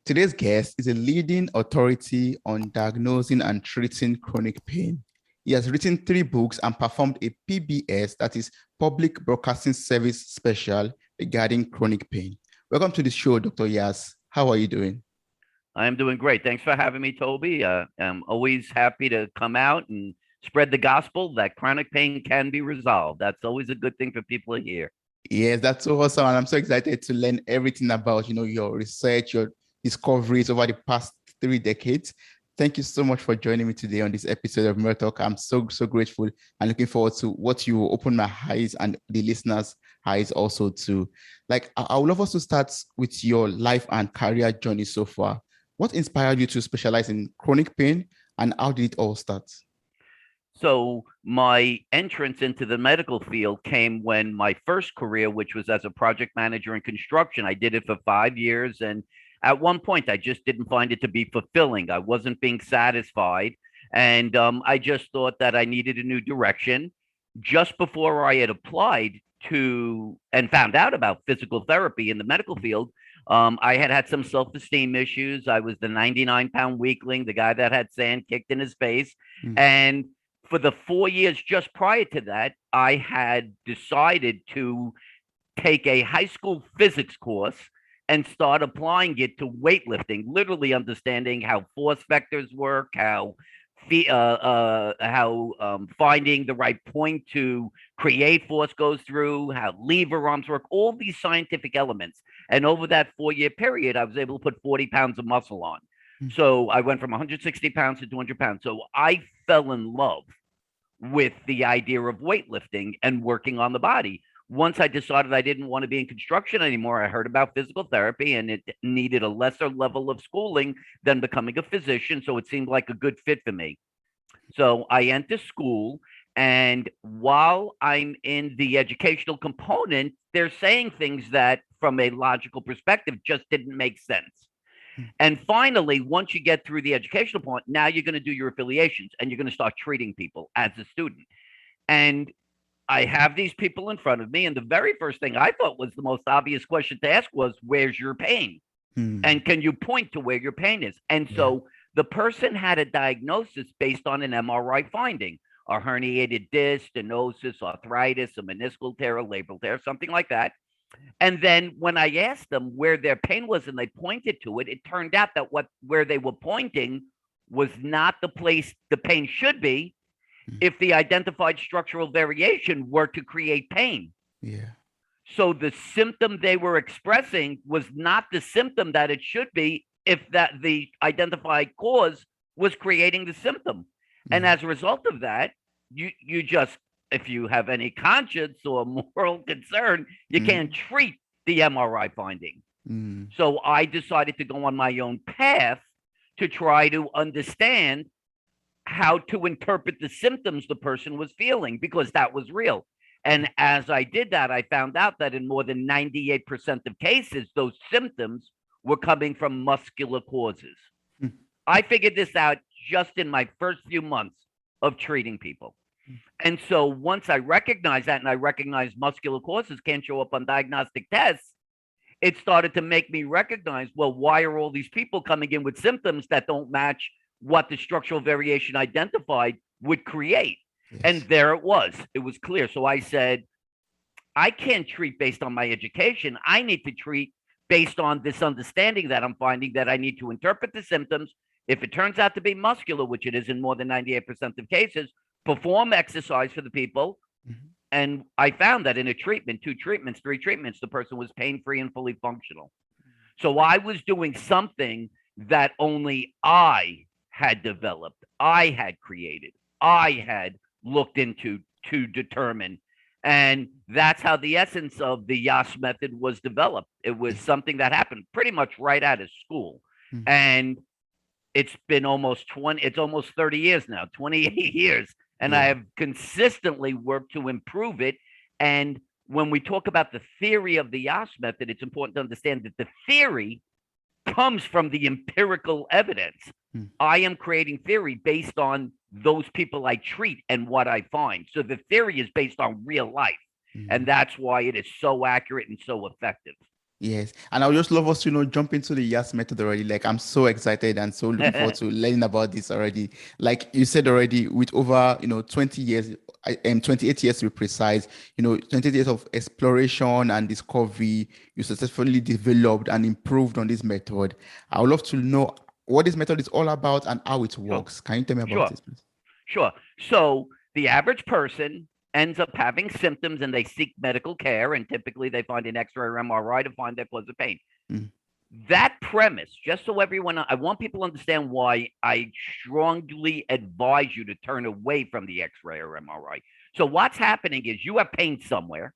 Today's guest is a leading authority on diagnosing and treating chronic pain. He has written 3 books and performed a PBS, that is Public Broadcasting Service special regarding chronic pain. Welcome to the show, Dr. Yass. How are you doing? I'm doing great. Thanks for having me, Toby. I'm always happy to come out and spread the gospel that chronic pain can be resolved. That's always a good thing for people to hear. Yes, that's so awesome. And I'm so excited to learn everything about, your research, your discoveries over the past 3 decades. Thank you so much for joining me today on this episode of Mirror Talk. I'm so grateful and looking forward to what you will open my eyes and the listeners' eyes also to. I would love us to start with your life and career journey so far. What inspired you to specialize in chronic pain and how did it all start? So, my entrance into the medical field came when my first career, which was as a project manager in construction, I did it for 5 years. And at one point, I just didn't find it to be fulfilling. I wasn't being satisfied. And I just thought that I needed a new direction. Just before I had applied to and found out about physical therapy in the medical field, I had had some self esteem issues. I was the 99-pound weakling, the guy that had sand kicked in his face. Mm. And for the 4 years just prior to that, I had decided to take a high school physics course and start applying it to weightlifting, literally understanding how force vectors work, how finding the right point to create force goes through, how lever arms work, all these scientific elements. And over that 4 year period, I was able to put 40 pounds of muscle on. So I went from 160 pounds to 200 pounds. So I fell in love with the idea of weightlifting and working on the body. Once I decided I didn't want to be in construction anymore, I heard about physical therapy and it needed a lesser level of schooling than becoming a physician. So it seemed like a good fit for me. So I enter school, and while I'm in the educational component, they're saying things that, from a logical perspective, just didn't make sense. And finally, once you get through the educational point, now you're going to do your affiliations and you're going to start treating people as a student. And I have these people in front of me. And the very first thing I thought was the most obvious question to ask was, where's your pain? And can you point to where your pain is? And so the person had a diagnosis based on an MRI finding, a herniated disc, stenosis, arthritis, a meniscal tear, a labral tear, something like that. And then when I asked them where their pain was and they pointed to it, it turned out that where they were pointing was not the place the pain should be if the identified structural variation were to create pain. Yeah. So the symptom they were expressing was not the symptom that it should be if that the identified cause was creating the symptom. And as a result of that, you just, if you have any conscience or moral concern, you can't treat the MRI finding. So I decided to go on my own path to try to understand how to interpret the symptoms the person was feeling, because that was real. And as I did that, I found out that in more than 98% of cases, those symptoms were coming from muscular causes. I figured this out just in my first few months of treating people. And so once I recognized that, and I recognized muscular causes can't show up on diagnostic tests, it started to make me recognize, well, why are all these people coming in with symptoms that don't match what the structural variation identified would create? Yes. And there it was. It was clear. So I said, I can't treat based on my education. I need to treat based on this understanding that I'm finding, that I need to interpret the symptoms. If it turns out to be muscular, which it is in more than 98% of cases, perform exercise for the people. And I found that in a treatment, 2 treatments, 3 treatments, the person was pain-free and fully functional. So I was doing something that only I had developed, I had created, I had looked into to determine. And that's how the essence of the Yass method was developed. It was something that happened pretty much right out of school. And it's been it's almost 30 years now, 28 years. And I have consistently worked to improve it. And when we talk about the theory of the Yass method, it's important to understand that the theory comes from the empirical evidence. I am creating theory based on those people I treat and what I find. So the theory is based on real life. And that's why it is so accurate and so effective. Yes, and I would just love us to jump into the Yass method already. Like I'm so excited and so looking forward to learning about this already. Like you said already, with over 20 years, 28 years to be precise, 28 years of exploration and discovery, you successfully developed and improved on this method. I would love to know what this method is all about and how it Sure, works. Can you tell me about sure, this, please? sure. So the average person ends up having symptoms and they seek medical care, and typically they find an X-ray or MRI to find their cause of pain. Mm, That premise, just so everyone, I want people to understand why I strongly advise you to turn away from the X-ray or MRI. So what's happening is you have pain somewhere,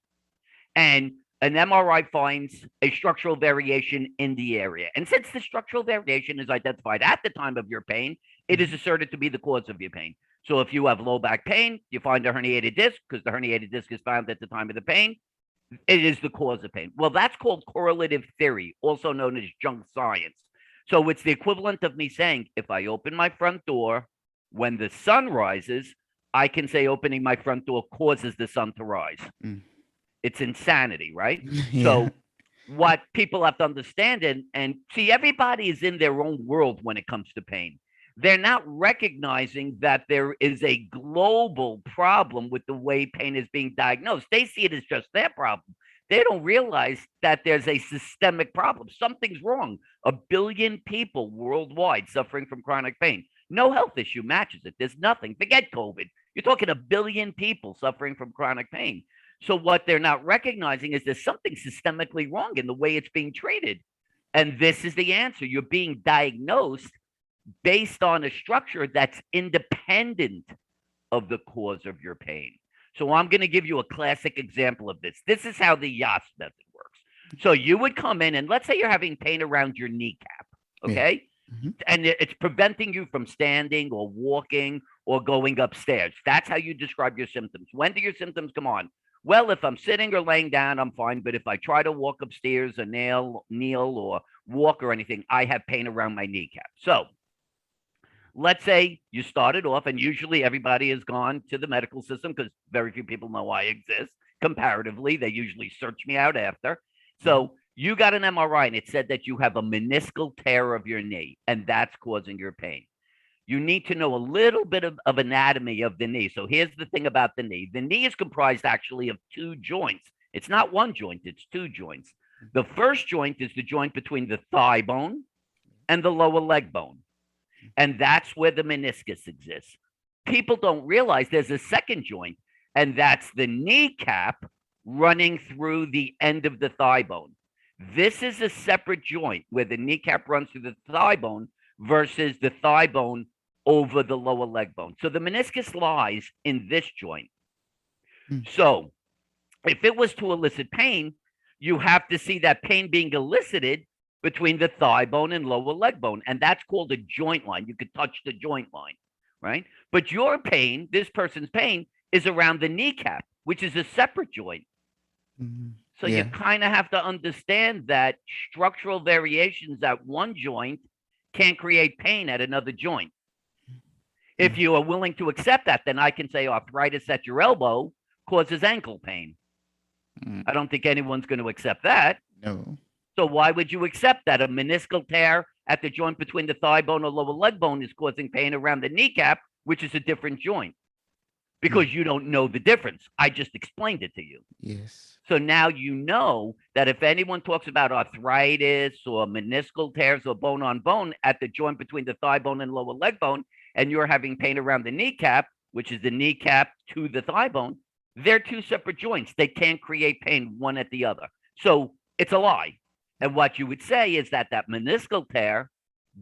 and an MRI finds a structural variation in the area. And since the structural variation is identified at the time of your pain, it is asserted to be the cause of your pain. So if you have low back pain, you find a herniated disc because the herniated disc is found at the time of the pain. It is the cause of pain. Well, that's called correlative theory, also known as junk science. So it's the equivalent of me saying, if I open my front door when the sun rises, I can say opening my front door causes the sun to rise. mm. It's insanity, right? Yeah. So what people have to understand and see, everybody is in their own world when it comes to pain. They're not recognizing that there is a global problem with the way pain is being diagnosed. They see it as just their problem. They don't realize that there's a systemic problem. Something's wrong. 1 billion people worldwide suffering from chronic pain. No health issue matches it. There's nothing. Forget COVID. You're talking 1 billion people suffering from chronic pain. So what they're not recognizing is there's something systemically wrong in the way it's being treated. And this is the answer. You're being diagnosed based on a structure that's independent of the cause of your pain. So I'm going to give you a classic example of this. This is how the Yass method works. So you would come in and let's say you're having pain around your kneecap, Yeah. okay? Mhm. And it's preventing you from standing or walking or going upstairs. That's how you describe your symptoms. When do your symptoms come on? Well, if I'm sitting or laying down, I'm fine. But if I try to walk upstairs or kneel or walk or anything, I have pain around my kneecap. So let's say you started off, and usually everybody has gone to the medical system because very few people know I exist comparatively. They usually search me out after. Mhm. So you got an MRI and it said that you have a meniscal tear of your knee, and that's causing your pain. You need to know a little bit of anatomy of the knee. So here's the thing about the knee. The knee is comprised actually of two joints. It's not one joint, it's two joints. The first joint is the joint between the thigh bone and the lower leg bone. And that's where the meniscus exists. People don't realize there's a second joint, and that's the kneecap running through the end of the thigh bone. This is a separate joint where the kneecap runs through the thigh bone versus the thigh bone over the lower leg bone. So the meniscus lies in this joint. Mm. So if it was to elicit pain, you have to see that pain being elicited between the thigh bone and lower leg bone. And that's called a joint line. You could touch the joint line, right? But your pain, this person's pain, is around the kneecap, which is a separate joint. Mhm. So you Yeah. kind of have to understand that structural variations at one joint can create pain at another joint. If Yeah. you are willing to accept that, then I can say arthritis at your elbow causes ankle pain. Mm. I don't think anyone's going to accept that. No. So why would you accept that? A meniscal tear at the joint between the thigh bone or lower leg bone is causing pain around the kneecap, which is a different joint, Yeah. because you don't know the difference. I just explained it to you. Yes. So now you know that if anyone talks about arthritis or meniscal tears or bone on bone at the joint between the thigh bone and lower leg bone, and you're having pain around the kneecap, which is the kneecap to the thigh bone, they're two separate joints. They can't create pain one at the other. So it's a lie. And what you would say is that that meniscal tear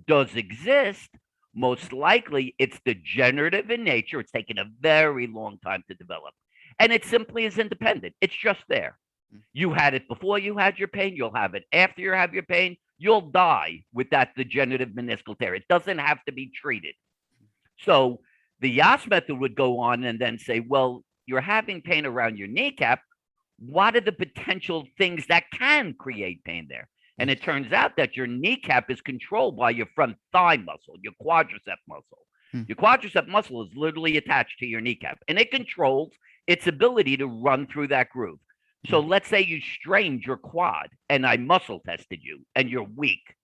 does exist. Most likely, it's degenerative in nature. It's taken a very long time to develop. And it simply is independent. It's just there. You had it before you had your pain. You'll have it after you have your pain. You'll die with that degenerative meniscal tear. It doesn't have to be treated. So the Yass method would go on and then say, well, you're having pain around your kneecap. What are the potential things that can create pain there? And it Yes. turns out that your kneecap is controlled by your front thigh muscle, your quadricep muscle. Mm. Your quadricep muscle is literally attached to your kneecap, and it controls its ability to run through that groove. So let's say you strained your quad and I muscle tested you and you're weak.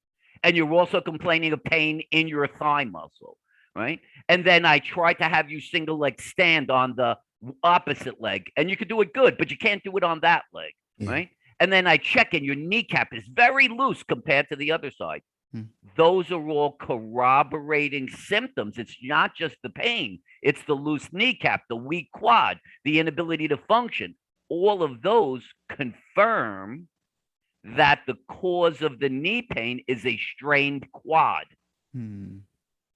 And you're also complaining of pain in your thigh muscle, right? And then I try to have you single leg stand on the opposite leg and you could do it good, but you can't do it on that leg, Yeah. right? And then I check and your kneecap is very loose compared to the other side. Mm. Those are all corroborating symptoms. It's not just the pain, it's the loose kneecap, the weak quad, the inability to function. All of those confirm that the cause of the knee pain is a strained quad. Mm.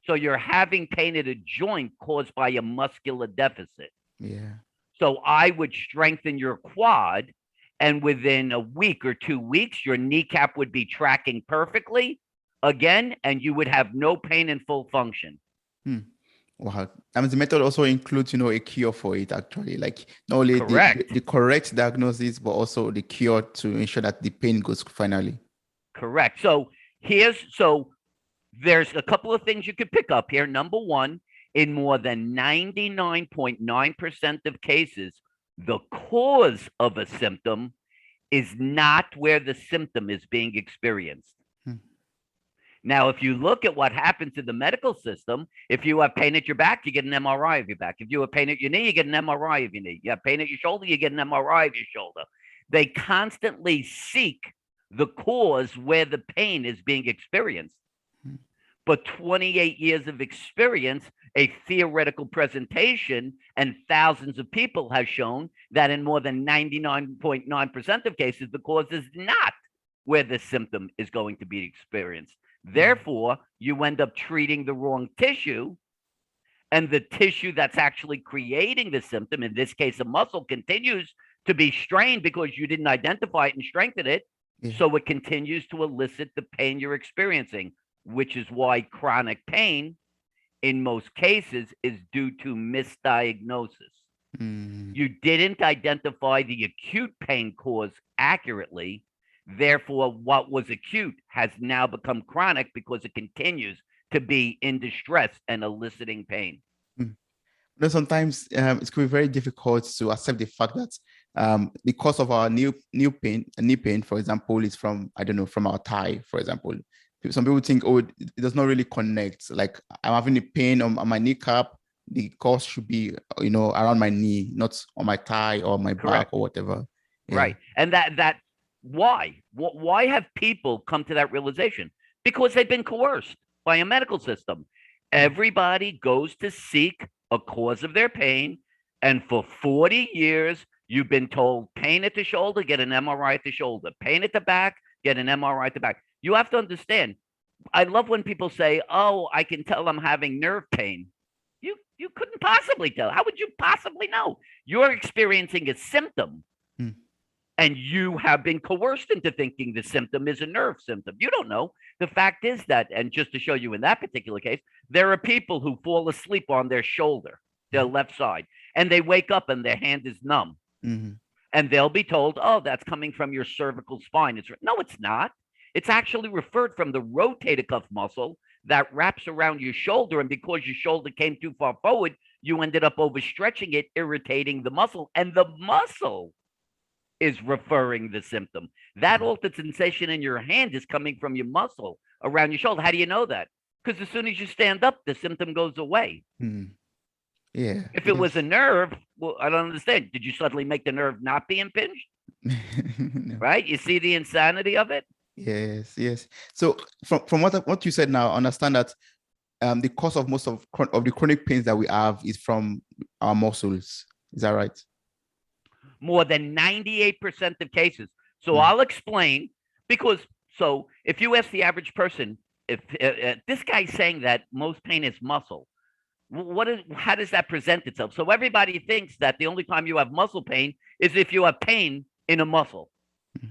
So you're having pain at a joint caused by a muscular deficit. Yeah. So I would strengthen your quad, and within a week or 2 weeks, your kneecap would be tracking perfectly again, and you would have no pain and full function. Hmm. Wow. I mean, the method also includes, a cure for it, actually. Like not only Correct. the correct diagnosis, but also the cure to ensure that the pain goes finally. Correct. So there's a couple of things you could pick up here. Number one, in more than 99.9% of cases, the cause of a symptom is not where the symptom is being experienced. Hmm. Now, if you look at what happens in the medical system, if you have pain at your back, you get an MRI of your back. If you have pain at your knee, you get an MRI of your knee. You have pain at your shoulder, you get an MRI of your shoulder. They constantly seek the cause where the pain is being experienced. Hmm. But 28 years of experience, a theoretical presentation, and thousands of people has shown that in more than 99.9% of cases, the cause is not where the symptom is going to be experienced. Therefore, you end up treating the wrong tissue, and the tissue that's actually creating the symptom, in this case, a muscle, continues to be strained because you didn't identify it and strengthen it. Yeah. So it continues to elicit the pain you're experiencing, which is why chronic pain, in most cases, is due to misdiagnosis. You didn't identify the acute pain cause accurately. Therefore, what was acute has now become chronic because it continues to be in distress and eliciting pain. Sometimes it could be very difficult to accept the fact that because of our knee pain, for example, is from, I don't know, from our thigh, for example. Some people think, oh, it does not really connect. Like I'm having a pain on my kneecap, the cause should be, around my knee, not on my thigh or my back or whatever. Yeah. Right. And why have people come to that realization? Because they've been coerced by a medical system. Everybody goes to seek a cause of their pain. And for 40 years, you've been told pain at the shoulder, get an MRI at the shoulder. Pain at the back, get an MRI at the back. You have to understand. I love when people say, oh, I can tell I'm having nerve pain. You couldn't possibly tell. How would you possibly know? You're experiencing a symptom. And you have been coerced into thinking the symptom is a nerve symptom. You don't know. The fact is that, and just to show you in that particular case, there are people who fall asleep on their shoulder, their left side, and they wake up and their hand is numb. And they'll be told, oh, that's coming from your cervical spine. No, it's not. It's actually referred from the rotator cuff muscle that wraps around your shoulder. And because your shoulder came too far forward, you ended up overstretching it, irritating the muscle. And the muscle is referring the symptom. That altered sensation in your hand is coming from your muscle around your shoulder. How do you know that? Because as soon as you stand up, the symptom goes away. Yeah. If it was a nerve, well, I don't understand. Did you suddenly make the nerve not be impinged? No. Right? You see the insanity of it? Yes. So from what you said now, understand that the cause of most of the chronic pains that we have is from our muscles. Is that right? More than 98% of cases. So I'll explain, because if you ask the average person, if this guy's saying that most pain is muscle, how does that present itself? So everybody thinks that the only time you have muscle pain is if you have pain in a muscle,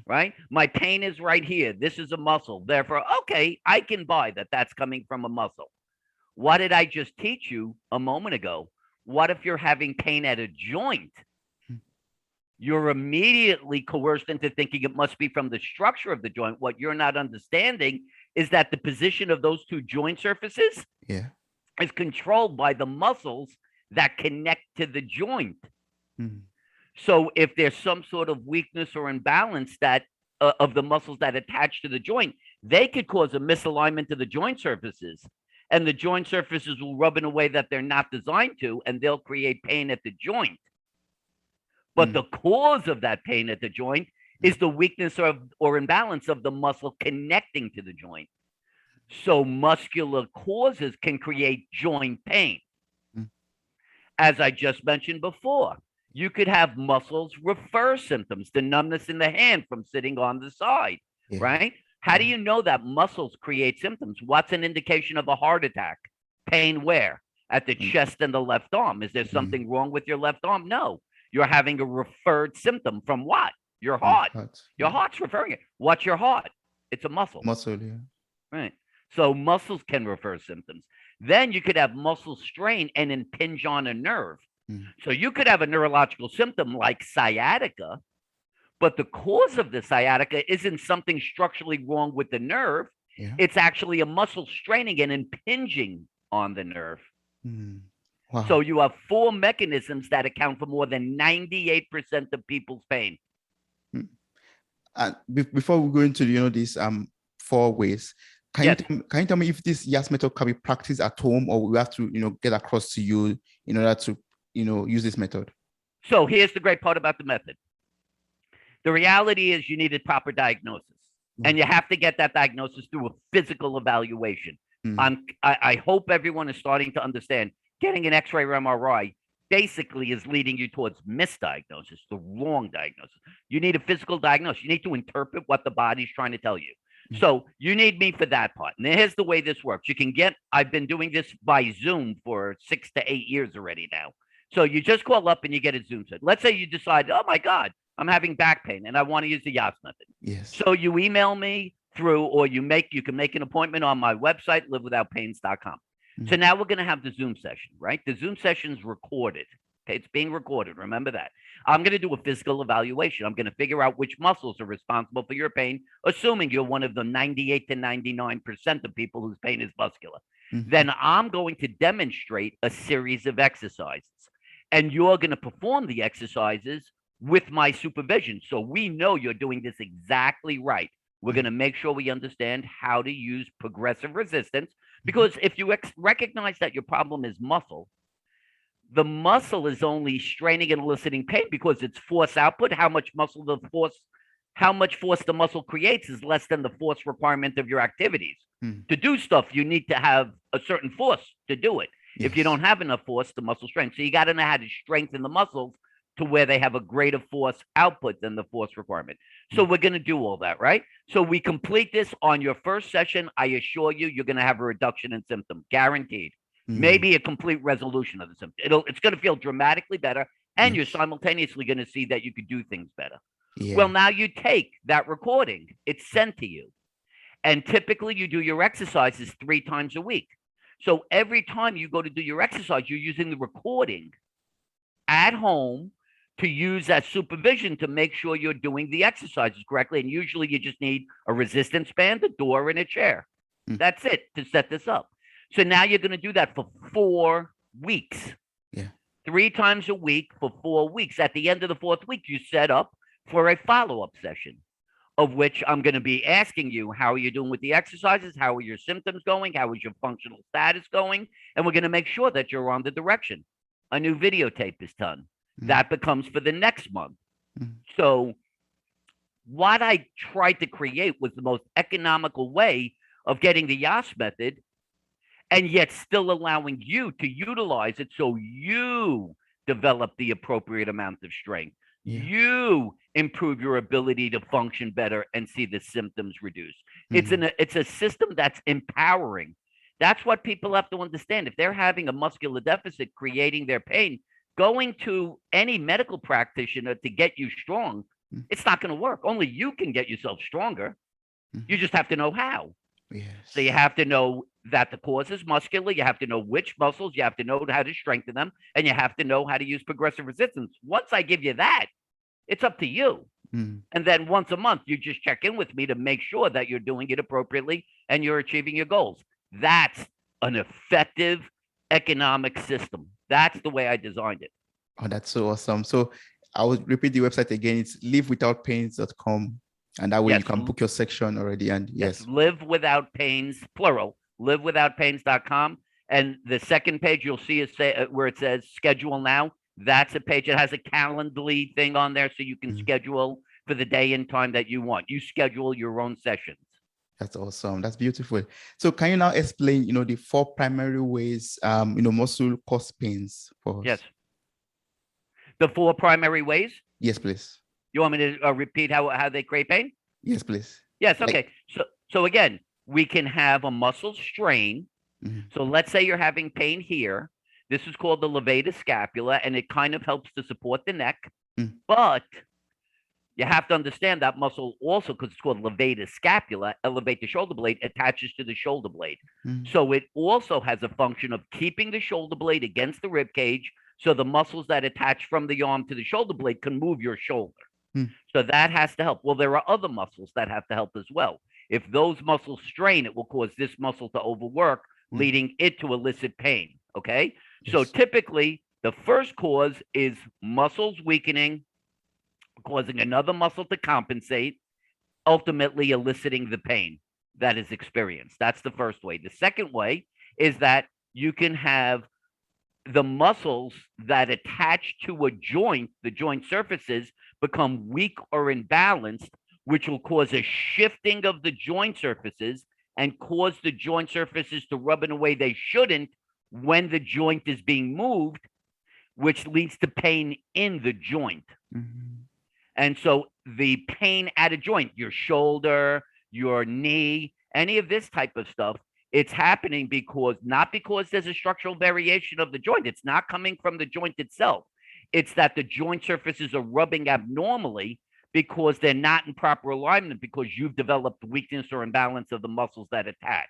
right? My pain is right here. This is a muscle. Therefore, okay, I can buy that that's coming from a muscle. What did I just teach you a moment ago? What if you're having pain at a joint? You're immediately coerced into thinking it must be from the structure of the joint. What you're not understanding is that the position of those two joint surfaces is controlled by the muscles that connect to the joint. So if there's some sort of weakness or imbalance that of the muscles that attach to the joint, they could cause a misalignment to the joint surfaces. And the joint surfaces will rub in a way that they're not designed to, and they'll create pain at the joint. But the cause of that pain at the joint is the weakness or imbalance of the muscle connecting to the joint. So muscular causes can create joint pain. As I just mentioned before, you could have muscles refer symptoms, the numbness in the hand from sitting on the side, right? How do you know that muscles create symptoms? What's an indication of a heart attack? Pain where? At the chest and the left arm. Is there something wrong with your left arm? No. You're having a referred symptom from what? Your heart. Your heart's referring it. What's your heart? It's a muscle. Muscle, yeah. Right. So muscles can refer symptoms. Then you could have muscle strain and impinge on a nerve. So you could have a neurological symptom like sciatica, but the cause of the sciatica isn't something structurally wrong with the nerve. It's actually a muscle straining and impinging on the nerve. Wow. So you have 4 mechanisms that account for more than 98% of people's pain. Before we go into these 4 ways, can you tell me if this Yass method can be practiced at home, or we have to get across to you in order to use this method? So here's the great part about the method. The reality is you need a proper diagnosis, and you have to get that diagnosis through a physical evaluation. I hope everyone is starting to understand getting an X-ray or MRI basically is leading you towards misdiagnosis, the wrong diagnosis. You need a physical diagnosis. You need to interpret what the body's trying to tell you. So you need me for that part. And here's the way this works. I've been doing this by Zoom for 6 to 8 years already now. So you just call up and you get a Zoom set. Let's say you decide, oh my God, I'm having back pain and I want to use the Yass method. Yes. So you email me through, or you can make an appointment on my website, livewithoutpains.com. So now we're going to have the Zoom session, right? The Zoom session's recorded. Okay, it's being recorded. Remember that. I'm going to do a physical evaluation. I'm going to figure out which muscles are responsible for your pain, assuming you're one of the 98 to 99% of people whose pain is muscular. Then I'm going to demonstrate a series of exercises, and you're going to perform the exercises with my supervision. So we know you're doing this exactly right. We're going to make sure we understand how to use progressive resistance, because if you recognize that your problem is muscle, the muscle is only straining and eliciting pain because it's force output. How much force the muscle creates is less than the force requirement of your activities. To do stuff, you need to have a certain force to do it. If you don't have enough force, the muscle strength. So you got to know how to strengthen the muscles to where they have a greater force output than the force requirement. So we're going to do all that, right? So we complete this on your first session. I assure you, you're going to have a reduction in symptom, guaranteed. Maybe a complete resolution of the symptom. It's going to feel dramatically better, and you're simultaneously going to see that you could do things better. Well, now you take that recording, it's sent to you, and typically you do your exercises 3 times a week. So every time you go to do your exercise, you're using the recording at home to use as supervision to make sure you're doing the exercises correctly. And usually you just need a resistance band, a door, and a chair. That's it to set this up. So now you're going to do that for 4 weeks. 3 times a week for 4 weeks. At the end of the 4th week, you set up for a follow-up session, of which I'm going to be asking you, how are you doing with the exercises? How are your symptoms going? How is your functional status going? And we're going to make sure that you're on the direction. A new videotape is done. That becomes for the next month. So what I tried to create was the most economical way of getting the Yass method, and yet still allowing you to utilize it so you develop the appropriate amount of strength. You improve your ability to function better and see the symptoms reduce. It's a system that's empowering. That's what people have to understand. If they're having a muscular deficit creating their pain, going to any medical practitioner to get you strong, it's not going to work. Only you can get yourself stronger. You just have to know how. So you have to know that the cause is muscular. You have to know which muscles. You have to know how to strengthen them. And you have to know how to use progressive resistance. Once I give you that, it's up to you. And then once a month, you just check in with me to make sure that you're doing it appropriately and you're achieving your goals. That's an effective economic system. That's the way I designed it. Oh, that's so awesome. So I will repeat the website again. It's livewithoutpains.com. And that way you Yes, can book your section already. And yes, yes. live without pains, plural, livewithoutpains.com. And the second page you'll see is where it says schedule now. That's a page that has a Calendly thing on there so you can schedule for the day and time that you want. You schedule your own sessions. That's awesome. That's beautiful. So can you now explain, the four primary ways, muscle cause pains for us? Yes. The four primary ways? Yes, please. You want me to repeat how they create pain? Yes, please. Yes, okay. So again, we can have a muscle strain. So let's say you're having pain here. This is called the levator scapula, and it kind of helps to support the neck. But you have to understand that muscle also, because it's called levator scapula, elevate the shoulder blade, attaches to the shoulder blade. So it also has a function of keeping the shoulder blade against the rib cage, so the muscles that attach from the arm to the shoulder blade can move your shoulder. So that has to help. Well, there are other muscles that have to help as well. If those muscles strain, it will cause this muscle to overwork, leading it to elicit pain. Okay. Yes. So typically, the first cause is muscles weakening, causing another muscle to compensate, ultimately eliciting the pain that is experienced. That's the first way. The second way is that you can have the muscles that attach to a joint, the joint surfaces, become weak or imbalanced, which will cause a shifting of the joint surfaces and cause the joint surfaces to rub in a way they shouldn't when the joint is being moved, which leads to pain in the joint. And so the pain at a joint, your shoulder, your knee, any of this type of stuff, it's happening not because there's a structural variation of the joint. It's not coming from the joint itself. It's that the joint surfaces are rubbing abnormally because they're not in proper alignment, because you've developed weakness or imbalance of the muscles that attach.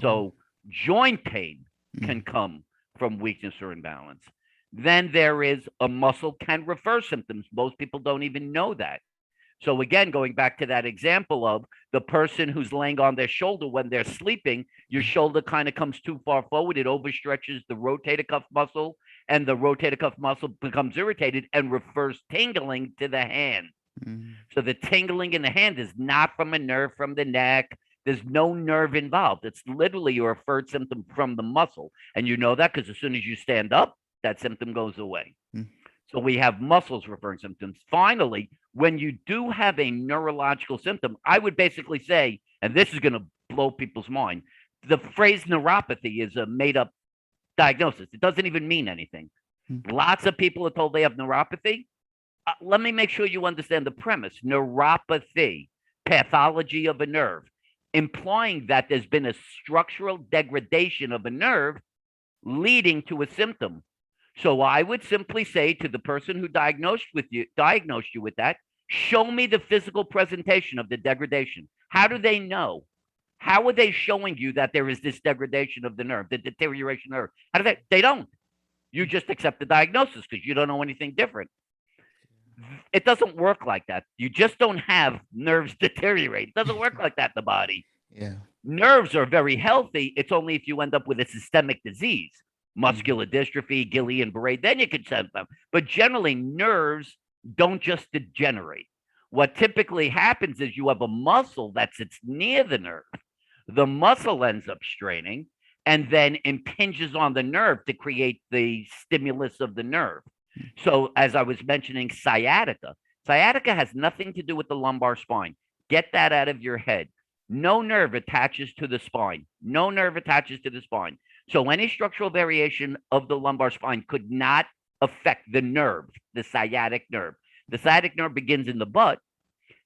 So joint pain can come from weakness or imbalance. Then there is a muscle can refer symptoms. Most people don't even know that. So again, going back to that example of the person who's laying on their shoulder when they're sleeping, your shoulder kind of comes too far forward. It overstretches the rotator cuff muscle, and the rotator cuff muscle becomes irritated and refers tingling to the hand. So the tingling in the hand is not from a nerve from the neck. There's no nerve involved. It's literally a referred symptom from the muscle. And you know that because as soon as you stand up, that symptom goes away. So we have muscles referring symptoms. Finally, when you do have a neurological symptom, I would basically say, and this is going to blow people's mind, the phrase neuropathy is a made-up diagnosis. It doesn't even mean anything. Lots of people are told they have neuropathy. Let me make sure you understand the premise. Neuropathy, pathology of a nerve, implying that there's been a structural degradation of a nerve leading to a symptom. So I would simply say to the person who diagnosed you with that, show me the physical presentation of the degradation. How do they know? How are they showing you that there is this degradation of the nerve, the deterioration of the nerve? How do they don't. You just accept the diagnosis because you don't know anything different. It doesn't work like that. You just don't have nerves deteriorate. It doesn't work like that in the body. Yeah. Nerves are very healthy. It's only if you end up with a systemic disease, muscular dystrophy, Guillain-Barré, then you can send them. But generally, nerves don't just degenerate. What typically happens is you have a muscle that sits near the nerve. The muscle ends up straining and then impinges on the nerve to create the stimulus of the nerve. So as I was mentioning, sciatica has nothing to do with the lumbar spine. Get that out of your head. No nerve attaches to the spine. No nerve attaches to the spine. So any structural variation of the lumbar spine could not affect the nerve, the sciatic nerve. The sciatic nerve begins in the butt,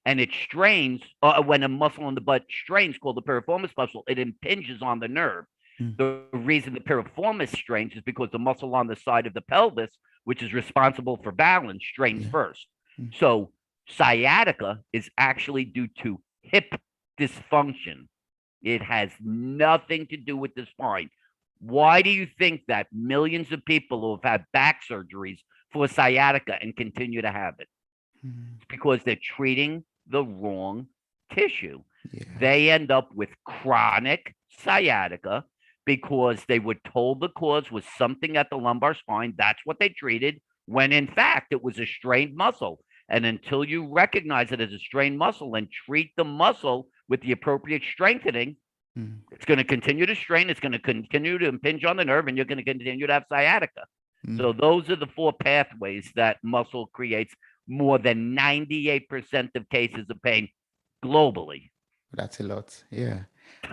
and it strains when a muscle in the butt strains, called the piriformis muscle. It impinges on the nerve. The reason the piriformis strains is because the muscle on the side of the pelvis, which is responsible for balance, strains first. So sciatica is actually due to hip dysfunction. It has nothing to do with the spine. Why do you think that millions of people who have had back surgeries for sciatica and continue to have it? It's because they're treating the wrong tissue. They end up with chronic sciatica because they were told the cause was something at the lumbar spine. That's what they treated. when in fact it was a strained muscle. And until you recognize it as a strained muscle and treat the muscle with the appropriate strengthening, it's going to continue to strain. It's going to continue to impinge on the nerve, and you're going to continue to have sciatica. So those are the four pathways that muscle creates more than 98% of cases of pain globally. That's a lot. Yeah.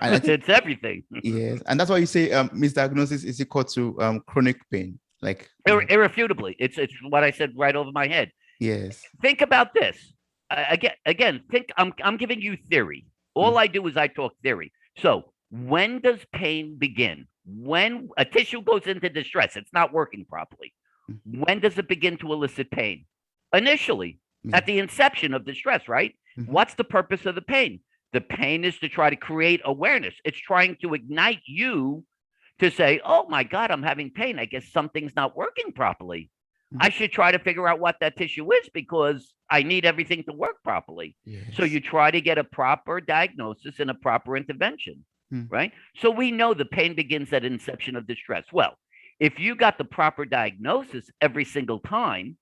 And I think, It's everything. yes. And that's why you say misdiagnosis is equal to chronic pain. Like, Irrefutably. It's what I said right over my head. yes. Think about this. Again, think I'm giving you theory. All I do is I talk theory. So when does pain begin? When a tissue goes into distress, it's not working properly. When does it begin to elicit pain? Initially, at the inception of distress, right? What's the purpose of the pain? The pain is to try to create awareness. It's trying to ignite you to say, oh my God, I'm having pain. I guess something's not working properly. I should try to figure out what that tissue is because I need everything to work properly. Yes. So you try to get a proper diagnosis and a proper intervention, right? So we know the pain begins at inception of distress. Well, if you got the proper diagnosis every single time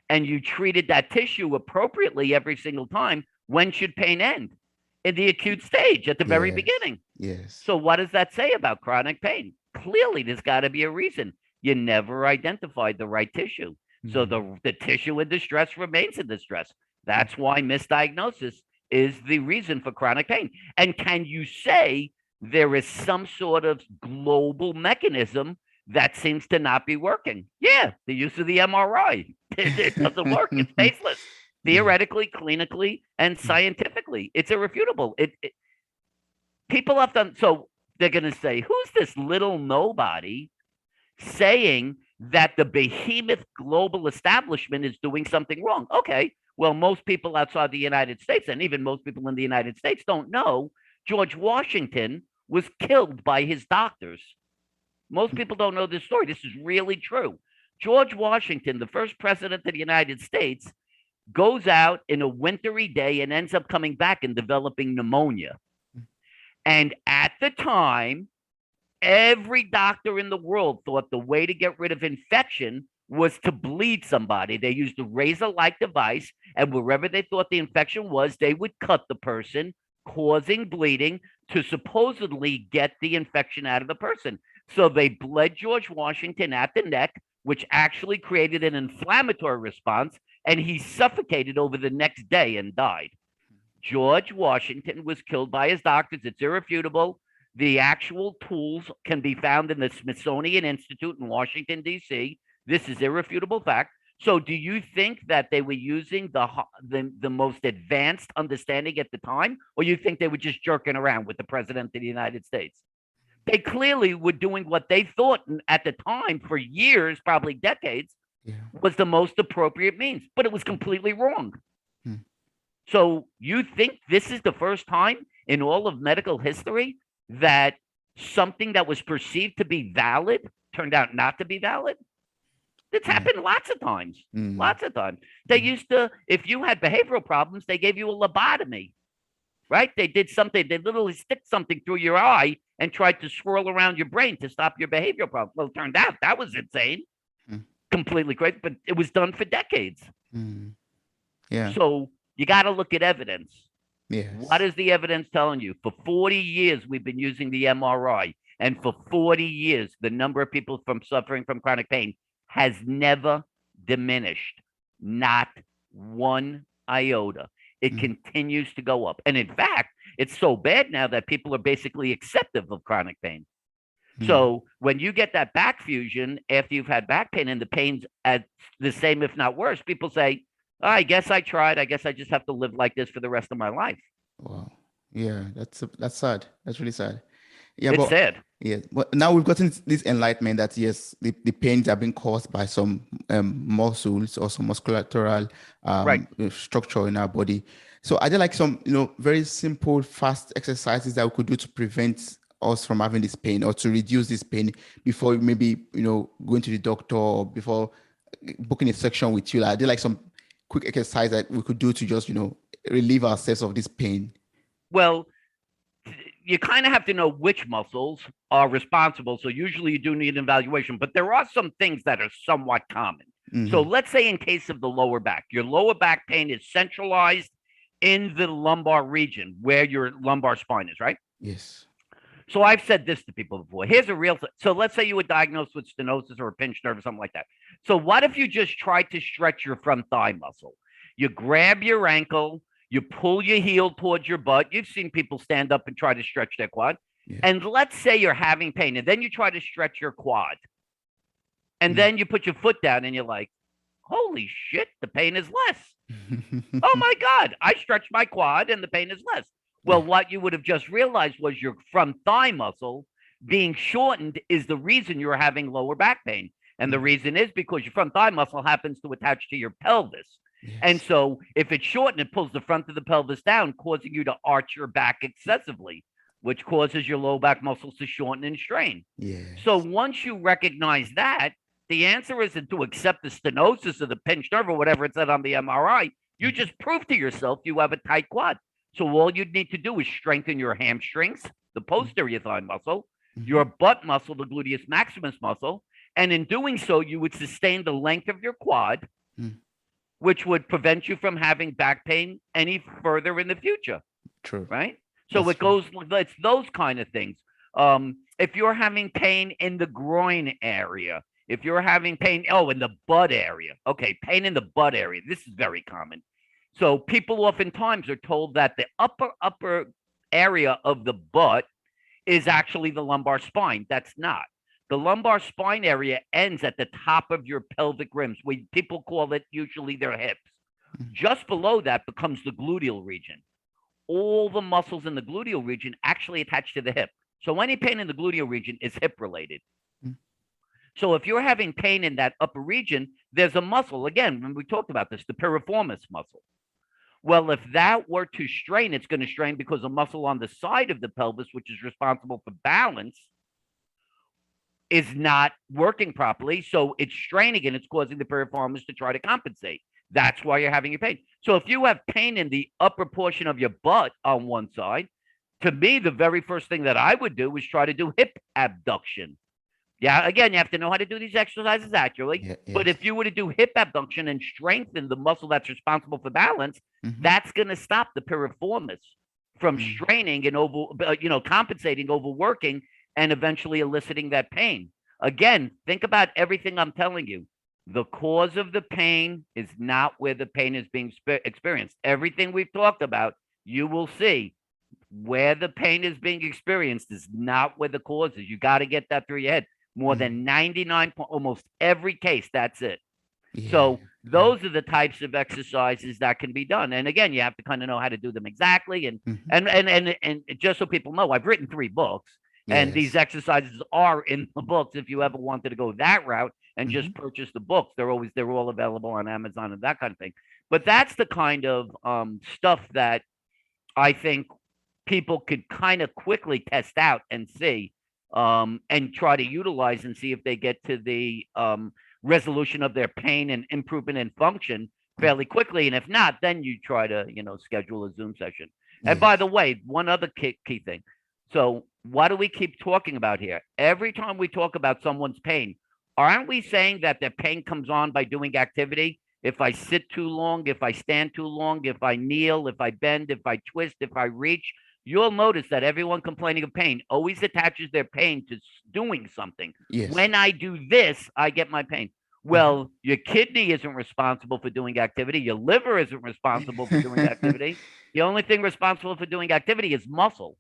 and you treated that tissue appropriately every single time, when should pain end? In the acute stage, at the very beginning. Yes. So what does that say about chronic pain? Clearly, there's got to be a reason. You never identified the right tissue. So the tissue in distress remains in distress. That's why misdiagnosis is the reason for chronic pain. And can you say there is some sort of global mechanism that seems to not be working? Yeah, the use of the MRI. It doesn't work. It's baseless. Theoretically, clinically, and scientifically, it's irrefutable. People have done so. They're going to say, "Who's this little nobody saying that the behemoth global establishment is doing something wrong?" Okay, well, most people outside the United States, and even most people in the United States, don't know George Washington was killed by his doctors. Most people don't know this story. This is really true. George Washington, the first president of the United States, goes out in a wintry day and ends up coming back and developing pneumonia. And at the time, every doctor in the world thought the way to get rid of infection was to bleed somebody. They used a razor-like device, and wherever they thought the infection was, they would cut the person, causing bleeding to supposedly get the infection out of the person. So they bled George Washington at the neck, which actually created an inflammatory response, and he suffocated over the next day and died. George Washington was killed by his doctors. It's irrefutable. The actual tools can be found in the Smithsonian Institute in Washington, D.C. This is irrefutable fact. So do you think that they were using the most advanced understanding at the time, or you think they were just jerking around with the president of the United States? They clearly were doing what they thought at the time for years, probably decades, was the most appropriate means, but it was completely wrong. So you think this is the first time in all of medical history that something that was perceived to be valid turned out not to be valid? It's happened lots of times. Lots of times. They used to, if you had behavioral problems, they gave you a lobotomy, right? They did something, they literally stick something through your eye and tried to swirl around your brain to stop your behavioral problem. Well, it turned out that was insane, completely crazy, but it was done for decades. Yeah. So you got to look at evidence. Yes. What is the evidence telling you? For 40 years, we've been using the MRI. And for 40 years, the number of people suffering from chronic pain has never diminished. Not one iota. It continues to go up. And in fact, it's so bad now that people are basically acceptive of chronic pain. So when you get that back fusion after you've had back pain and the pain's at the same, if not worse, people say, oh, I guess I tried. I guess I just have to live like this for the rest of my life. Wow. Yeah, that's sad. That's really sad. Yeah, It's sad. Yeah, but now we've gotten this enlightenment that yes, the pains are being caused by some muscles or some muscular structure in our body. So are there like some, very simple, fast exercises that we could do to prevent us from having this pain or to reduce this pain before maybe, going to the doctor or before booking a section with you? Are there like some quick exercise that we could do to just, relieve ourselves of this pain? Well, you kind of have to know which muscles are responsible. So usually you do need an evaluation, but there are some things that are somewhat common. So let's say in case of the lower back, your lower back pain is centralized in the lumbar region where your lumbar spine is, right? Yes. So I've said this to people before. Here's a real so let's say you were diagnosed with stenosis or a pinched nerve or something like that. So what if you just tried to stretch your front thigh muscle? You grab your ankle, you pull your heel towards your butt. You've seen people stand up and try to stretch their quad. Yeah. And let's say you're having pain, and then you try to stretch your quad. And then you put your foot down and you're like, holy shit, the pain is less. Oh my God, I stretched my quad and the pain is less. Well, what you would have just realized was your front thigh muscle being shortened is the reason you're having lower back pain. And the reason is because your front thigh muscle happens to attach to your pelvis. Yes. And so if it's shortened, it pulls the front of the pelvis down, causing you to arch your back excessively, which causes your low back muscles to shorten and strain. Yes. So once you recognize that, the answer isn't to accept the stenosis or the pinched nerve or whatever it said on the MRI. You just prove to yourself you have a tight quad. So all you'd need to do is strengthen your hamstrings, the posterior thigh muscle, your butt muscle, the gluteus maximus muscle. And in doing so, you would sustain the length of your quad, which would prevent you from having back pain any further in the future. True. Right? So it's those kind of things. If you're having pain in the groin area, if you're having pain, in the butt area. Okay, pain in the butt area. This is very common. So people oftentimes are told that the upper area of the butt is actually the lumbar spine. That's not. The lumbar spine area ends at the top of your pelvic rims. People call it usually their hips. Just below that becomes the gluteal region. All the muscles in the gluteal region actually attach to the hip. So any pain in the gluteal region is hip related. So if you're having pain in that upper region, there's a muscle, again, when we talked about this, the piriformis muscle. Well, if that were to strain, it's going to strain because a muscle on the side of the pelvis, which is responsible for balance, is not working properly. So it's straining and it's causing the piriformis to try to compensate. That's why you're having your pain. So if you have pain in the upper portion of your butt on one side, to me, the very first thing that I would do is try to do hip abduction. Yeah, again, you have to know how to do these exercises accurately. But if you were to do hip abduction and strengthen the muscle that's responsible for balance, that's going to stop the piriformis from straining and compensating, overworking, and eventually eliciting that pain. Again, think about everything I'm telling you. The cause of the pain is not where the pain is being experienced. Everything we've talked about, you will see where the pain is being experienced is not where the cause is. You got to get that through your head. More than 99, almost every case, that's it. So those are the types of exercises that can be done. And again, you have to kind of know how to do them exactly. And just so people know, I've written 3 books. And these exercises are in the books if you ever wanted to go that route and just purchase the books. They're all available on Amazon and that kind of thing. But that's the kind of stuff that I think people could kind of quickly test out and see and try to utilize and see if they get to the resolution of their pain and improvement in function fairly quickly. And if not, then you try to, schedule a Zoom session. And by the way, one other key thing. So what do we keep talking about here? Every time we talk about someone's pain, aren't we saying that their pain comes on by doing activity? If I sit too long, if I stand too long, if I kneel, if I bend, if I twist, if I reach, you'll notice that everyone complaining of pain always attaches their pain to doing something. When I do this, I get my pain. Well, your kidney isn't responsible for doing activity. Your liver isn't responsible for doing activity. The only thing responsible for doing activity is muscle.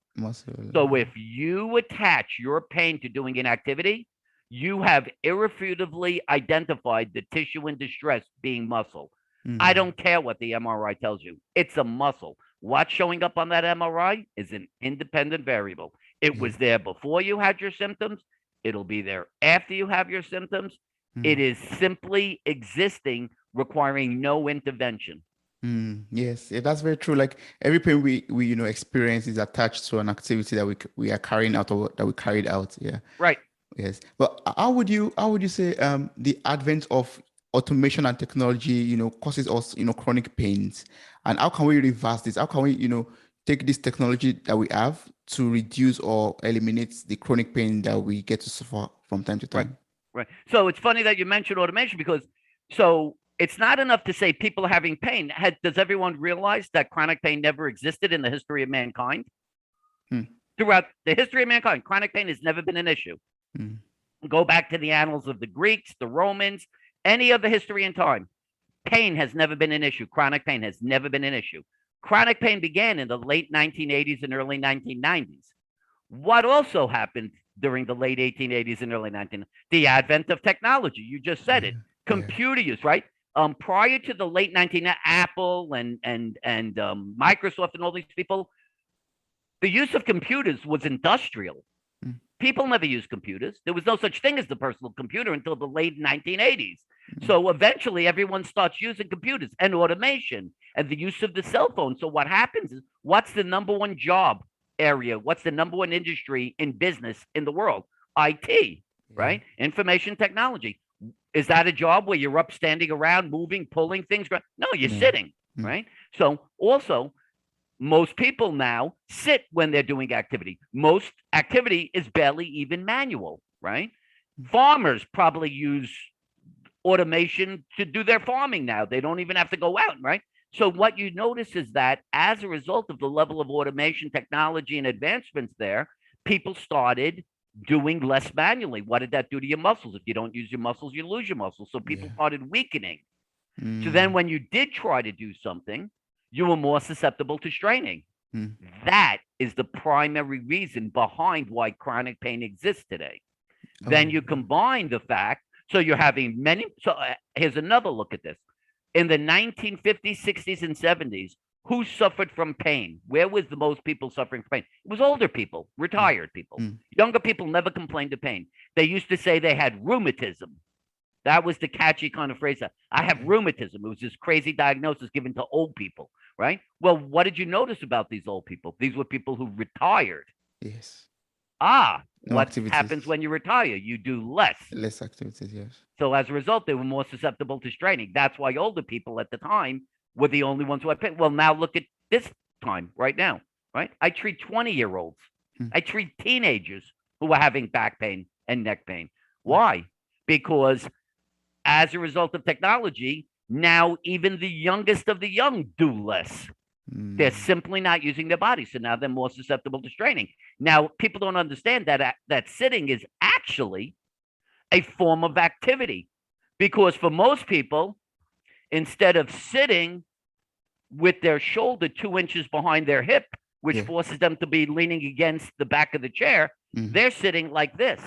So if you attach your pain to doing an activity, you have irrefutably identified the tissue in distress being muscle. I don't care what the MRI tells you. It's a muscle. What's showing up on that MRI is an independent variable. It was there before you had your symptoms. It'll be there after you have your symptoms. It is simply existing, requiring no intervention. Yes, that's very true. Like every pain we experience is attached to an activity that we are carrying out or that we carried out. Right. Yes. But how would you say the advent of automation and technology causes us chronic pains, and how can we reverse this? How can we take this technology that we have to reduce or eliminate the chronic pain that we get to suffer from time to time? Right. So it's funny that you mentioned automation because So it's not enough to say people are having pain. Does everyone realize that chronic pain never existed in the history of mankind? Hmm. Throughout the history of mankind, chronic pain has never been an issue. Hmm. Go back to the annals of the Greeks, the Romans, any other history in time. Pain has never been an issue. Chronic pain has never been an issue. Chronic pain began in the late 1980s and early 1990s. What also happened during the late 1880s and early 1990s? The advent of technology. You just said it. Yeah. Computer use, right? Prior to the late 1990s, Apple and Microsoft and all these people, the use of computers was industrial. Hmm. People never used computers. There was no such thing as the personal computer until the late 1980s. Hmm. So eventually, everyone starts using computers and automation and the use of the cell phone. So what happens is, what's the number one job area? What's the number one industry in business in the world? IT, right? Information technology. Is that a job where you're up standing around, moving, pulling things? No, you're sitting, right? So also, most people now sit when they're doing activity. Most activity is barely even manual, right? Farmers probably use automation to do their farming now. They don't even have to go out, right? So what you notice is that as a result of the level of automation, technology, and advancements there, people started doing less manually. What did that do to your muscles? If you don't use your muscles, you lose your muscles. So people started weakening. So then when you did try to do something, you were more susceptible to straining. That is the primary reason behind why chronic pain exists today. Then you combine the fact, so you're having many. So here's another look at this. In the 1950s, 60s, and 70s, who suffered from pain? Where was the most people suffering from pain? It was older people, retired people. Younger people never complained of pain. They used to say they had rheumatism. That was the catchy kind of phrase. I have rheumatism. It was this crazy diagnosis given to old people, right? Well, what did you notice about these old people? These were people who retired. Yes. What happens when you retire? You do less. Less activities, yes. So as a result, they were more susceptible to straining. That's why older people at the time were the only ones who had pain. Well, now look at this time right now, right? I treat 20-year-olds. I treat teenagers who are having back pain and neck pain. Why? Because as a result of technology, now even the youngest of the young do less. They're simply not using their bodies. So now they're more susceptible to straining. Now, people don't understand that sitting is actually a form of activity. Because for most people, instead of sitting with their shoulder 2 inches behind their hip, which forces them to be leaning against the back of the chair, they're sitting like this.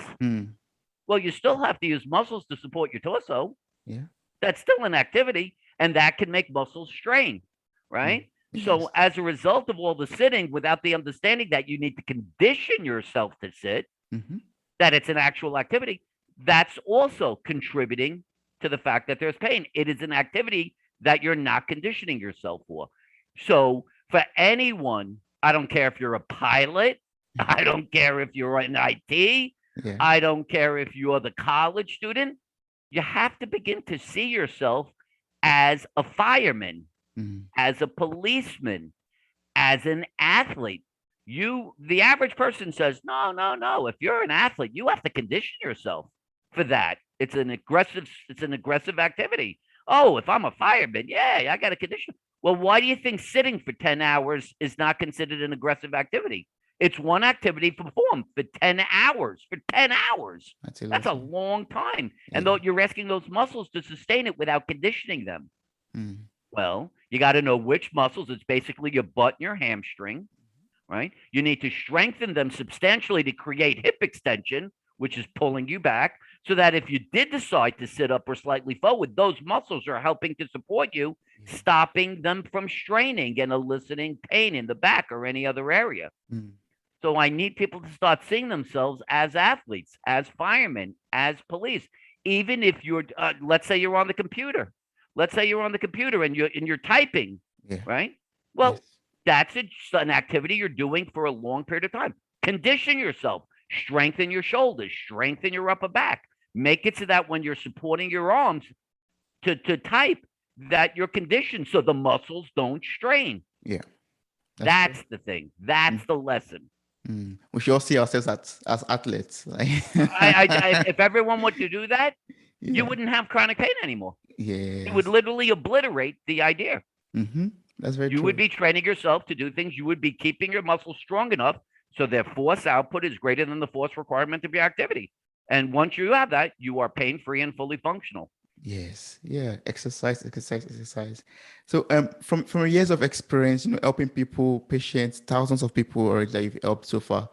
Well, you still have to use muscles to support your torso. That's still an activity, and that can make muscles strain, right? So as a result of all the sitting, without the understanding that you need to condition yourself to sit, that it's an actual activity, that's also contributing to the fact that there's pain. It is an activity that you're not conditioning yourself for. So for anyone, I don't care if you're a pilot, I don't care if you're in IT, I don't care if you're the college student, you have to begin to see yourself as a fireman, as a policeman, as an athlete. The average person says, no. If you're an athlete, you have to condition yourself for that. It's an aggressive activity. Oh, if I'm a fireman, I got to condition. Well, why do you think sitting for 10 hours is not considered an aggressive activity? It's one activity performed for 10 hours. For 10 hours. That's a long time. And though you're asking those muscles to sustain it without conditioning them. Well, you got to know which muscles. It's basically your butt and your hamstring, right? You need to strengthen them substantially to create hip extension, which is pulling you back, so that if you did decide to sit up or slightly forward, those muscles are helping to support you, stopping them from straining and eliciting pain in the back or any other area. So I need people to start seeing themselves as athletes, as firemen, as police. Even if you're, let's say you're on the computer. Let's say you're on the computer and you're typing, right? Well, that's an activity you're doing for a long period of time. Condition yourself. Strengthen your shoulders. Strengthen your upper back. Make it so that when you're supporting your arms to type, that you're conditioned so the muscles don't strain. That's the thing. That's the lesson. We should all see ourselves as athletes. If everyone were to do that, you Yeah. wouldn't have chronic pain anymore. It would Yes. literally obliterate the idea. Mm-hmm. That's very You would true. be training yourself to do things. You would be keeping your muscles strong enough so their force output is greater than the force requirement of your activity. And once you have that, you are pain free and fully functional. Yes, yeah, exercise, exercise, exercise. So, from your years of experience, helping people, patients, thousands of people already that you've helped so far,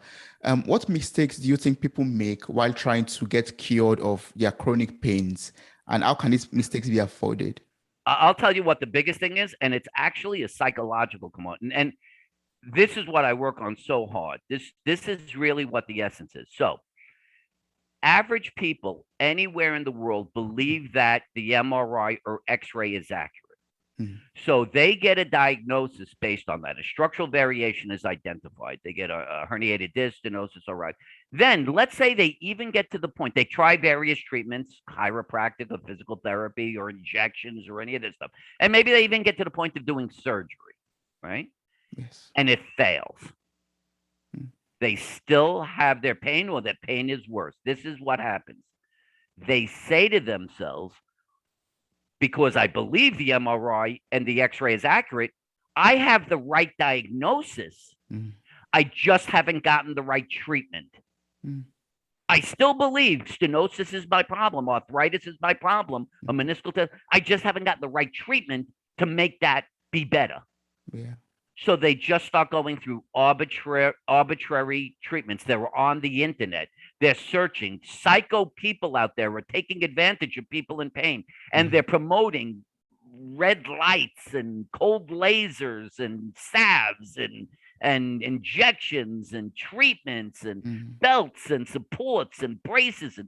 what mistakes do you think people make while trying to get cured of their chronic pains, and how can these mistakes be avoided? I'll tell you what the biggest thing is, and it's actually a psychological component. And this is what I work on so hard. This is really what the essence is. So average people anywhere in the world believe that the MRI or X-ray is accurate. Mm, So they get a diagnosis based on that. A structural variation is identified. They get a herniated disc, stenosis, all right. Then let's say they even get to the point they try various treatments, chiropractic or physical therapy or injections or any of this stuff. And maybe they even get to the point of doing surgery, right? yes. And it fails. Mm, They still have their pain or their pain is worse. This is what happens. They say to themselves, because I believe the MRI and the X ray is accurate, I have the right diagnosis. mm, I just haven't gotten the right treatment. mm, I still believe stenosis is my problem, arthritis is my problem, a mm, meniscal test. I just haven't gotten the right treatment to make that be better. yeah. So they just start going through arbitrary treatments. They're on the internet. They're searching. Psycho people out there are taking advantage of people in pain, and they're Mm, promoting red lights and cold lasers and salves and injections and treatments and mm, belts and supports and braces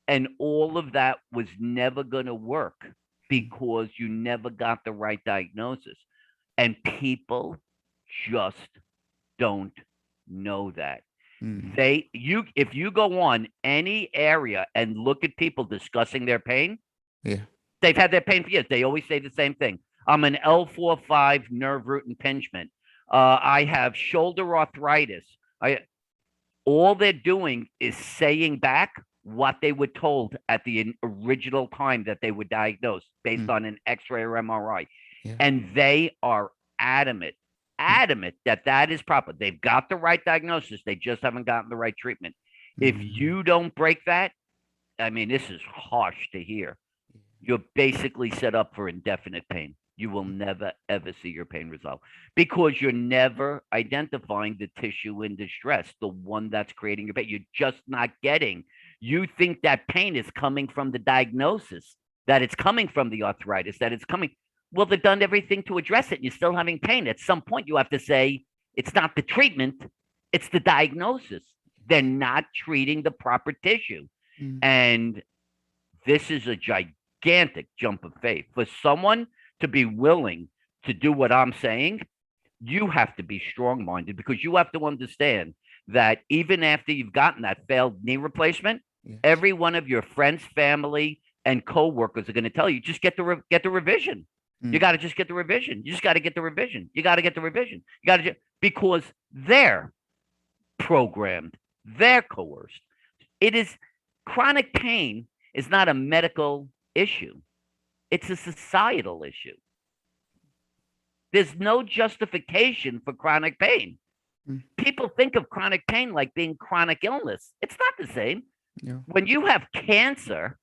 and all of that was never going to work mm, because you never got the right diagnosis. And people just don't know that. mm, If you go on any area and look at people discussing their pain, yeah. they've had their pain for years. They always say the same thing. I'm an L4-5 nerve root impingement. I have shoulder arthritis. I All they're doing is saying back what they were told at the original time that they were diagnosed based Mm, on an X-ray or MRI, yeah. and they are adamant, Mm, adamant that that is proper. They've got the right diagnosis. They just haven't gotten the right treatment. If mm, you don't break that, I mean, this is harsh to hear. You're basically set up for indefinite pain. You will never, ever see your pain resolve because you're never identifying the tissue in distress, the one that's creating your pain. You're just not getting. You think that pain is coming from the diagnosis, that it's coming from the arthritis, that it's coming. Well, they've done everything to address it, and you're still having pain. At some point, you have to say, it's not the treatment, it's the diagnosis. They're not treating the proper tissue. mm, And this is a gigantic jump of faith. For someone to be willing to do what I'm saying, you have to be strong minded because you have to understand that even after you've gotten that failed knee replacement, yes. every one of your friends, family, and coworkers are going to tell you just get the revision. You Mm, got to just get the revision. You just got to get the revision. You got to get the revision. You got to because they're programmed, they're coerced. It is chronic pain is not a medical issue. It's a societal issue. There's no justification for chronic pain. mm, People think of chronic pain like being chronic illness. It's not the same. yeah. When you have cancer,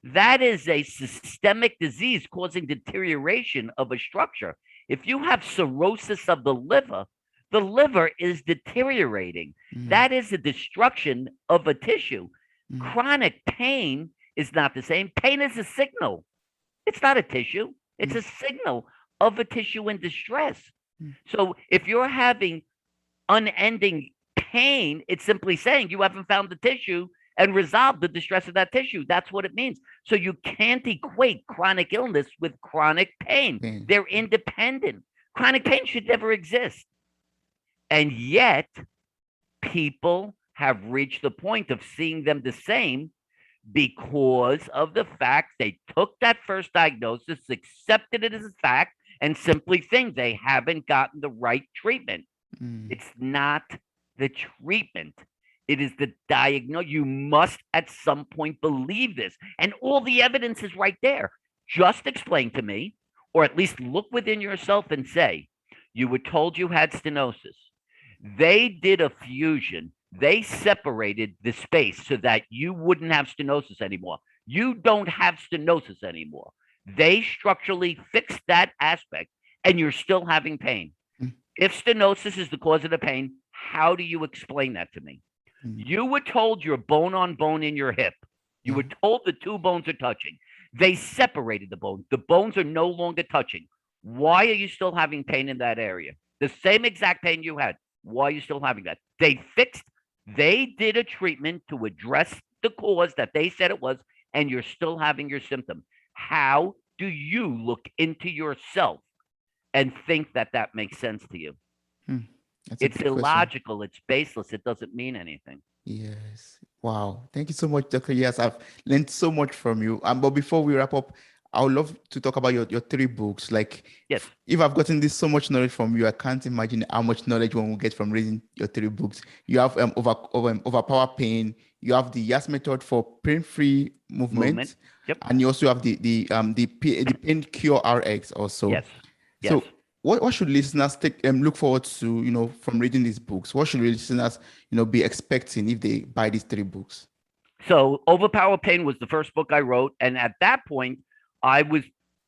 that is a systemic disease causing deterioration of a structure. If you have cirrhosis of the liver is deteriorating. Mm, That is a destruction of a tissue. mm, Chronic pain is not the same. Pain is a signal. It's not a tissue. It's mm, a signal of a tissue in distress. mm, So if you're having unending pain, it's simply saying you haven't found the tissue and resolved the distress of that tissue. That's what it means. So you can't equate chronic illness with chronic pain. pain. They're independent. Chronic pain should never exist. And yet, people have reached the point of seeing them the same because of the fact they took that first diagnosis, accepted it as a fact, and simply think they haven't gotten the right treatment. Mm, It's not the treatment, It is the diagnose. You must at some point believe this. And all the evidence is right there. Just explain to me, or at least look within yourself and say, you were told you had stenosis. They did a fusion. They separated the space so that you wouldn't have stenosis anymore. You don't have stenosis anymore. They structurally fixed that aspect, and you're still having pain. Mm, If stenosis is the cause of the pain, how do you explain that to me? mm. You were told you're bone on bone in your hip. You were Yeah. told the two bones are touching. They separated the bones. The bones are no longer touching. Why are you still having pain in that area? The same exact pain you had. Why are you still having that? They did a treatment to address the cause that they said it was, and you're still having your symptom. How do you look into yourself and think that that makes sense to you? Hmm. That's a It's good question. illogical. It's baseless. It doesn't mean anything. Yes. Wow. Thank you so much, Dr. Yes. I've learned so much from you. But before we wrap up, I would love to talk about your three books. Like, Yes. if I've gotten this so much knowledge from you, I can't imagine how much knowledge one will get from reading your three books. You have Overpower Pain. You have the Yass method for pain-free Movement. movement, Yep. and you also have the Pain Cure RX also. Yes. Yes. So, what should listeners take look forward to, from reading these books? What should listeners, be expecting if they buy these three books? So Overpower Pain was the first book I wrote. And at that point, I was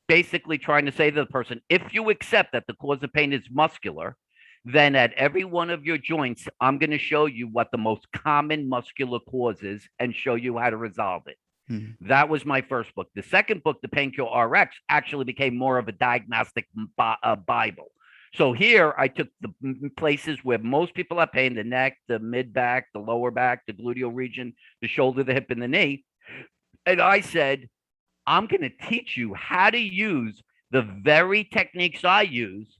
basically trying to say to the person, if you accept that the cause of pain is muscular, then at every one of your joints, I'm going to show you what the most common muscular cause is and show you how to resolve it. Hmm. That was my first book. The second book, The Painkiller RX, actually became more of a diagnostic Bible. So here I took the places where most people have pain: the neck, the mid back, the lower back, the gluteal region, the shoulder, the hip, and the knee. And I said, I'm going to teach you how to use the very techniques I use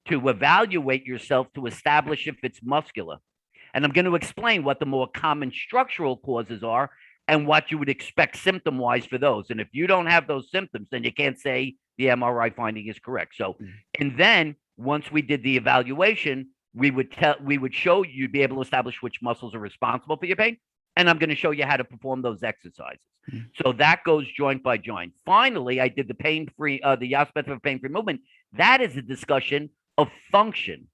to evaluate yourself to establish if it's muscular. And I'm going to explain what the more common structural causes are and what you would expect symptom wise for those. And if you don't have those symptoms, then you can't say the MRI finding is correct. So, Mm. and then once we did the evaluation, we would show you'd be able to establish which muscles are responsible for your pain. And I'm going to show you how to perform those exercises. Mm. So that goes joint by joint. Finally, I did the the Yass method of pain free movement. That is a discussion of function,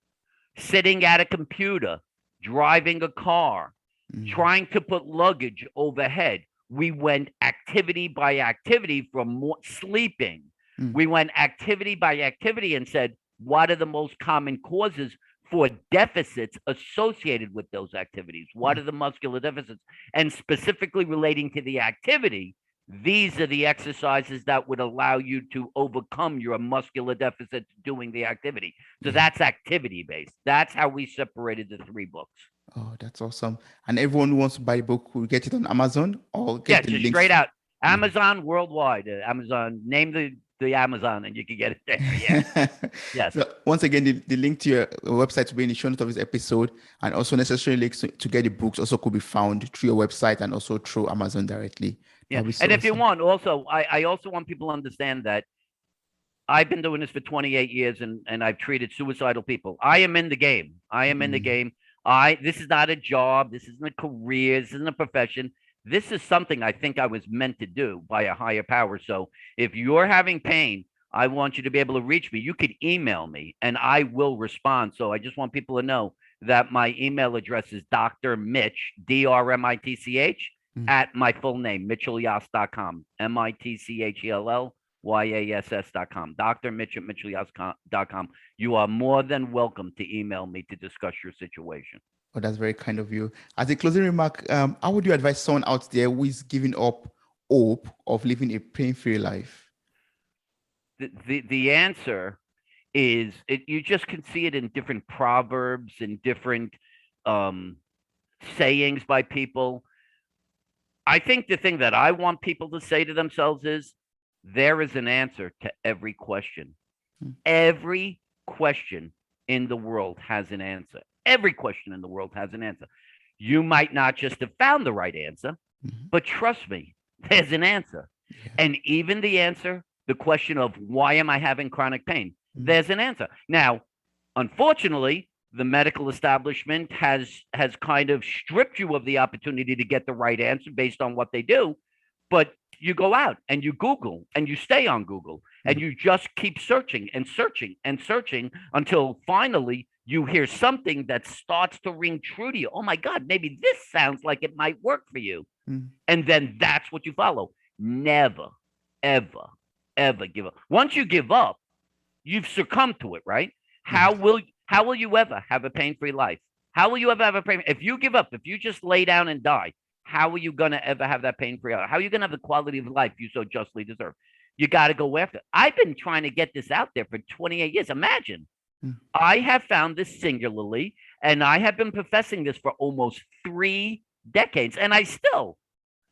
sitting at a computer, driving a car, Mm. trying to put luggage overhead. We went activity by activity from sleeping. Mm. We went activity by activity and said, what are the most common causes for deficits associated with those activities? What Mm. are the muscular deficits? And specifically relating to the activity, these are the exercises that would allow you to overcome your muscular deficit doing the activity. So Yeah. that's activity based. That's how we separated the three books. Oh, that's awesome. And everyone who wants to buy the book will get it on Amazon or Yeah, get the just straight links. out. Yeah. Amazon worldwide. Amazon, name the Amazon and you can get it there. Yeah. Yes. So once again, the link to your website will be in the show notes of this episode, and also necessary links to get the books also could be found through your website and also through Amazon directly. Yeah. That'll be And so if you awesome. want, also, I also want people to understand that I've been doing this for 28 years and I've treated suicidal people. I am in the game. I am in the Mm. game. This is not a job. This isn't a career. This isn't a profession. This is something I think I was meant to do by a higher power. So if you're having pain, I want you to be able to reach me. You could email me and I will respond. So I just want people to know that my email address is Dr. Mitch, DRMITCH, Mm. at my full name, mitchellyass.com, MITCHELLYASS.com. Dr. Mitch at mitchellyass.com. You are more than welcome to email me to discuss your situation. Oh, that's very kind of you. As a closing remark, how would you advise someone out there who is giving up hope of living a pain-free life? The answer is you just can see it in different proverbs and different um, sayings by people. I think the thing that I want people to say to themselves is there is an answer to every question. Mm. Every question in the world has an answer. Every question in the world has an answer. You might not just have found the right answer, Mhm. but trust me, there's an answer. Yeah. And even the answer, the question of why am I having chronic pain, Mm. there's an answer. Now, unfortunately, the medical establishment has kind of stripped you of the opportunity to get the right answer based on what they do. But you go out and you Google and you stay on Google and you just keep searching and searching and searching until finally you hear something that starts to ring true to you. Oh my God, maybe this sounds like it might work for you. And then that's what you follow. Never, ever, ever give up. Once you give up, you've succumbed to it, right? How will you ever have a pain-free life? How will you ever have a pain? If you give up, if you just lay down and die, how are you gonna ever have that pain-free life? How are you gonna have the quality of life you so justly deserve? You got to go after it. I've been trying to get this out there for 28 years. Imagine. I have found this singularly, and I have been professing this for almost 3 decades, and I still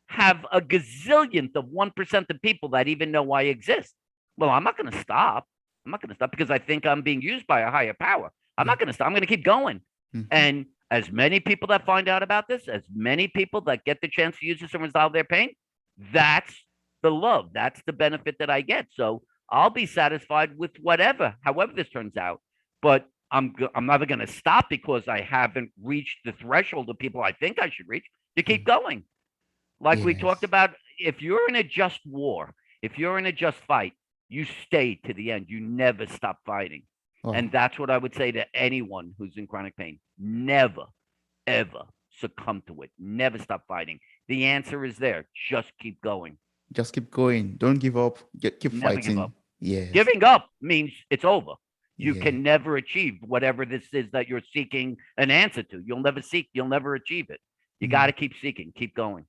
have a gazillionth of 1% of people that even know I exist. Well, I'm not going to stop. I'm not going to stop because I think I'm being used by a higher power. I'm not going to stop. I'm going to keep going. And as many people that find out about this, as many people that get the chance to use this and resolve their pain, that's the love. That's the benefit that I get. So I'll be satisfied with whatever, however this turns out. But I'm never going to stop because I haven't reached the threshold of people I think I should reach to keep going. Like we talked about, if you're in a just war, if you're in a just fight, you stay to the end. You never stop fighting. And that's what I would say to anyone who's in chronic pain. Never, ever succumb to it. Never stop fighting. The answer is there. Just keep going. Just keep going. Don't give up. Keep Never fighting. give up. Yes. Giving up means it's over. You can never achieve whatever this is that you're seeking an answer to. You'll never achieve it. You got to keep seeking, keep going.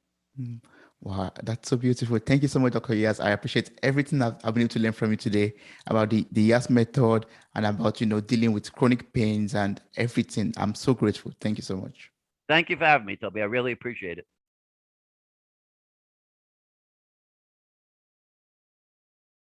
Wow, that's so beautiful. Thank you so much, Dr. Yass. I appreciate everything I've been able to learn from you today about the Yass method and about, dealing with chronic pains and everything. I'm so grateful. Thank you so much. Thank you for having me, Toby. I really appreciate it.